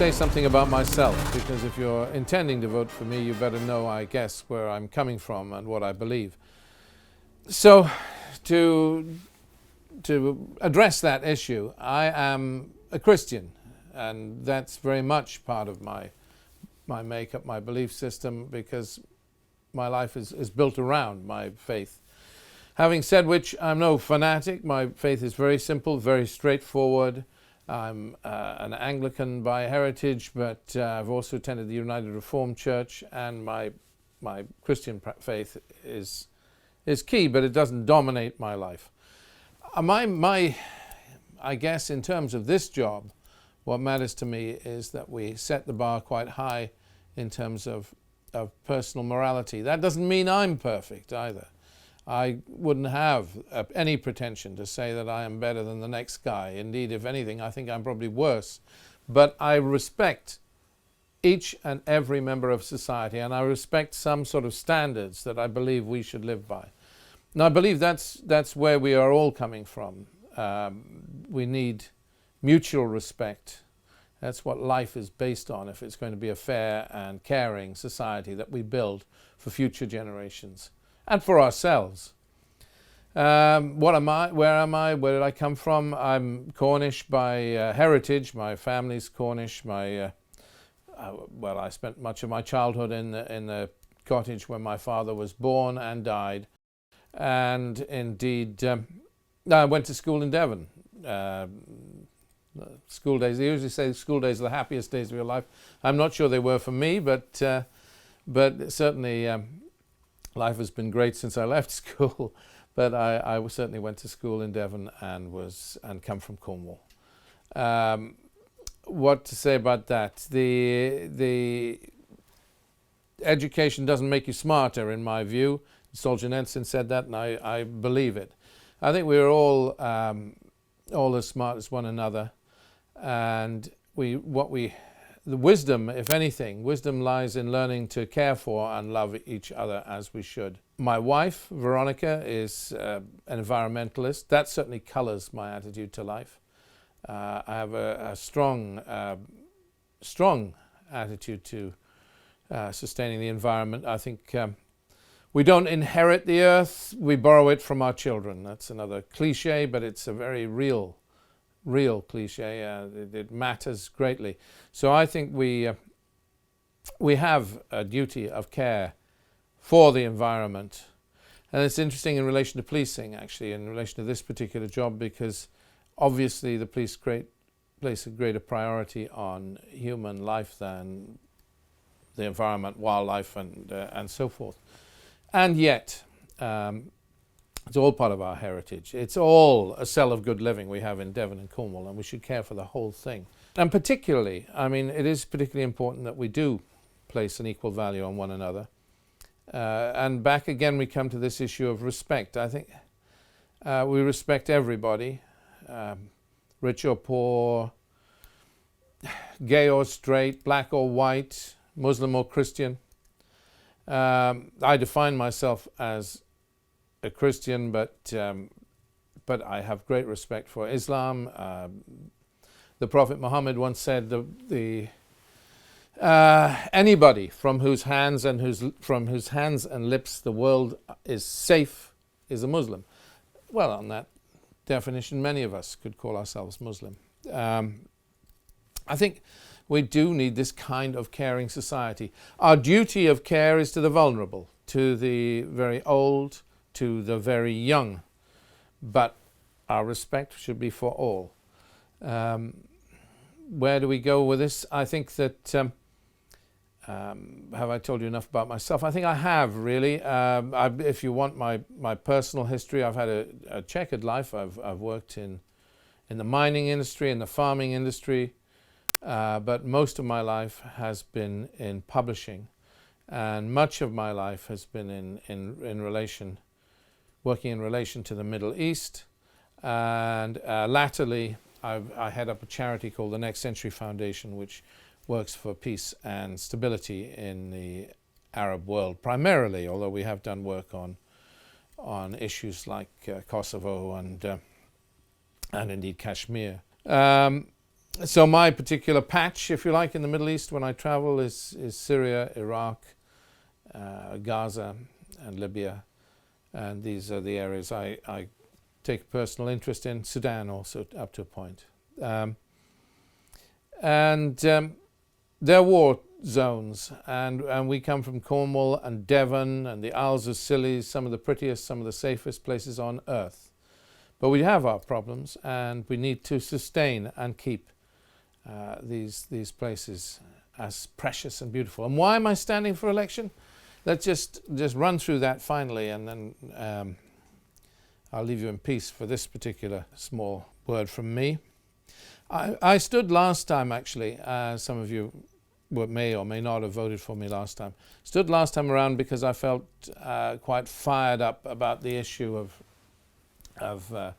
say something about myself, because if you're intending to vote for me, you better know, I guess, where I'm coming from and what I believe. So, to address that issue, I am a Christian, and that's very much part of my makeup, my belief system, because my life is built around my faith. Having said which, I'm no fanatic. My faith is very simple, very straightforward. I'm an Anglican by heritage, but I've also attended the United Reformed Church, and my Christian faith is key, but it doesn't dominate my life. I guess in terms of this job, what matters to me is that we set the bar quite high in terms of personal morality. That doesn't mean I'm perfect either. I wouldn't have any pretension to say that I am better than the next guy. Indeed, if anything, I think I'm probably worse. But I respect each and every member of society, and I respect some sort of standards that I believe we should live by. And I believe that's where we are all coming from. We need mutual respect. That's what life is based on if it's going to be a fair and caring society that we build for future generations and for ourselves. What am I? Where am I? Where did I come from? I'm Cornish by heritage. My family's Cornish. I spent much of my childhood in the cottage where my father was born and died. And indeed, I went to school in Devon. School days, they usually say school days are the happiest days of your life. I'm not sure they were for me, but certainly life has been great since I left school. But I certainly went to school in Devon and come from Cornwall. What to say about that? The education doesn't make you smarter, in my view. Solzhenitsyn said that, and I believe it. I think we're all as smart as one another, and the wisdom, if anything, wisdom lies in learning to care for and love each other as we should. My wife, Veronica, is an environmentalist. That certainly colors my attitude to life. I have a strong attitude to sustaining the environment. I think we don't inherit the earth, we borrow it from our children. That's another cliche, but it's a very real cliche. It matters greatly. So I think we have a duty of care for the environment. And it's interesting in relation to policing, actually, in relation to this particular job, because obviously the police place a greater priority on human life than the environment, wildlife, and so forth. And yet, it's all part of our heritage. It's all a cell of good living we have in Devon and Cornwall, and we should care for the whole thing. And particularly, it is particularly important that we do place an equal value on one another. And back again, we come to this issue of respect. I think we respect everybody, rich or poor, gay or straight, black or white, Muslim or Christian. I define myself as a Christian, but I have great respect for Islam. The Prophet Muhammad once said, anybody from whose hands and lips the world is safe is a Muslim. Well, on that definition, many of us could call ourselves Muslim. I think we do need this kind of caring society. Our duty of care is to the vulnerable, to the very old, to the very young, but our respect should be for all. Where do we go with this? I think that, have I told you enough about myself? I think I have, really. If you want my personal history, I've had a checkered life. I've worked in the mining industry, in the farming industry, but most of my life has been in publishing, and much of my life has been working in relation to the Middle East, and latterly I head up a charity called the Next Century Foundation, which works for peace and stability in the Arab world primarily, although we have done work on issues like Kosovo and indeed Kashmir. So my particular patch, if you like, in the Middle East when I travel is Syria, Iraq, Gaza and Libya. And these are the areas I take personal interest in. Sudan also, up to a point. They're war zones, and we come from Cornwall and Devon and the Isles of Scilly, some of the prettiest, some of the safest places on earth. But we have our problems, and we need to sustain and keep these places as precious and beautiful. And why am I standing for election? Let's just run through that finally, and then I'll leave you in peace for this particular small word from me. I stood last time, actually. Some of you may or may not have voted for me last time. Stood last time around because I felt quite fired up about the issue of the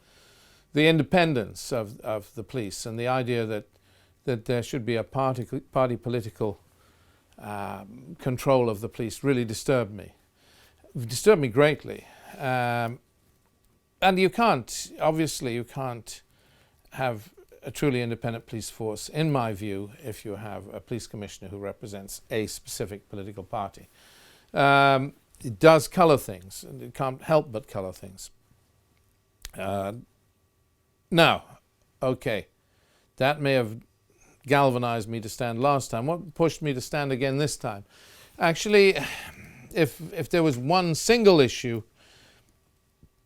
independence of the police, and the idea that there should be a party political control of the police really disturbed me. It disturbed me greatly. And you can't have a truly independent police force, in my view, if you have a police commissioner who represents a specific political party. It does colour things, and it can't help but colour things. Now, okay, that may have galvanized me to stand last time. What pushed me to stand again this time? Actually, if there was one single issue,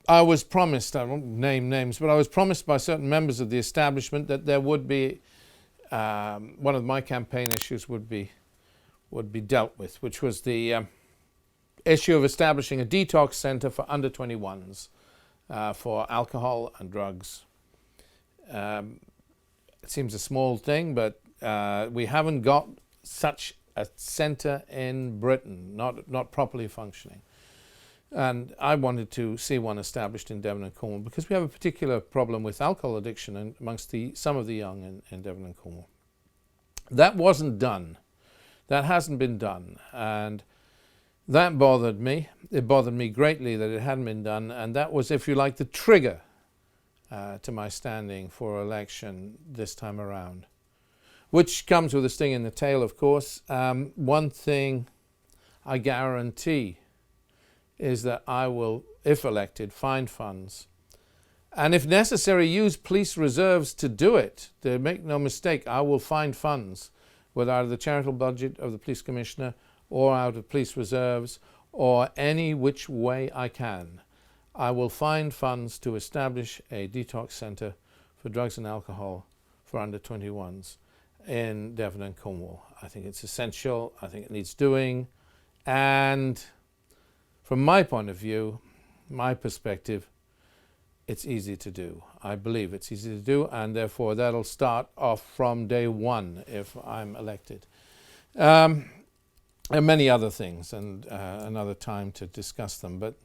I was promised, I won't name names, but I was promised by certain members of the establishment that there would be, one of my campaign issues would be dealt with, which was the issue of establishing a detox centre for under 21s for alcohol and drugs. It seems a small thing, but we haven't got such a centre in Britain, not properly functioning. And I wanted to see one established in Devon and Cornwall because we have a particular problem with alcohol addiction amongst some of the young in Devon and Cornwall. That wasn't done. That hasn't been done. And that bothered me. It bothered me greatly that it hadn't been done. And that was, if you like, the trigger to my standing for election this time around. Which comes with a sting in the tail, of course. One thing I guarantee is that I will, if elected, find funds and, if necessary, use police reserves to do it. Make no mistake, I will find funds, whether out of the charitable budget of the police commissioner or out of police reserves or any which way I can. I will find funds to establish a detox centre for drugs and alcohol for under 21s in Devon and Cornwall. I think it's essential. I think it needs doing. And from my point of view, my perspective, it's easy to do. I believe it's easy to do, and therefore that'll start off from day one if I'm elected. And many other things, and another time to discuss them. But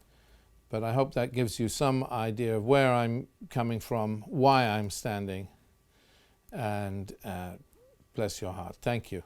I hope that gives you some idea of where I'm coming from, why I'm standing, and bless your heart. Thank you.